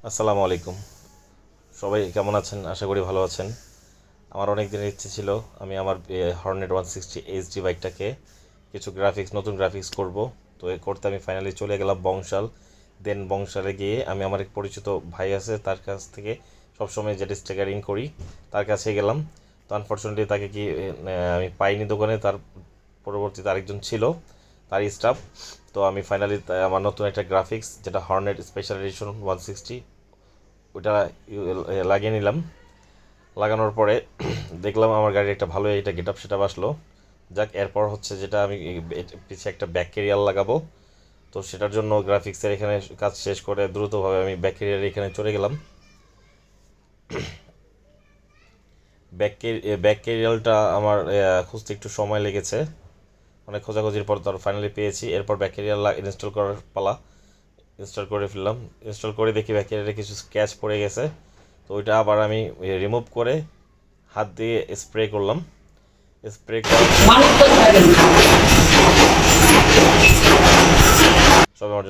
আসসালামু আলাইকুম। সবাই কেমন আছেন? আশা করি ভালো আছেন। আমার অনেক দিনের ইচ্ছে ছিল আমি আমার হর্নেট 160 এইচডি বাইকটাকে কিছু নতুন গ্রাফিক্স করব। তো এ করতে আমি ফাইনালি চলে গেলাম বংশাল। দেন বংশালে গিয়ে আমি আমার এক পরিচিত ভাই আছে, তার কাছ থেকে সবসময় যেটা স্টিকারিং করি তার কাছে গেলাম। তো আনফর্চুনেটলি তাকে আমি পাইনি দোকানে। তার পরবর্তীতে আরেকজন ছিল, তার স্টাফ। তো আমি ফাইনালি আমার নতুন একটা গ্রাফিক্স যেটা হর্নেট স্পেশাল এডিশন 160 ওটা লাগিয়ে নিলাম। লাগানোর পরে দেখলাম আমার গাড়ির একটা ভালো এটা গেট আপ সেট আপ আসলো। যাক, এরপর হচ্ছে যেটা আমি পিছিয়ে একটা ব্যাক ক্যারিয়ার লাগাবো। তো সেটার জন্য গ্রাফিক্সের এখানে কাজ শেষ করে দ্রুতভাবে আমি ব্যাক ক্যারিয়ার এখানে চলে গেলাম। ব্যাক ক্যারিয়ারটা আমার খুঁজতে একটু সময় লেগেছে, অনেক খোঁজাখুঁজির পর তার ফাইনালি পেয়েছি। এরপর ব্যাক ক্যারিয়ার ইনস্টল করার পালা। ইনস্টল করে ফেললাম। ইনস্টল করে দেখি ব্যাক ক্যারিয়ারে কিছু স্ক্র্যাচ পড়ে গেছে। তো ওইটা আবার আমি রিমুভ করে হাত দিয়ে স্প্রে করলাম। স্প্রে করার সব আমার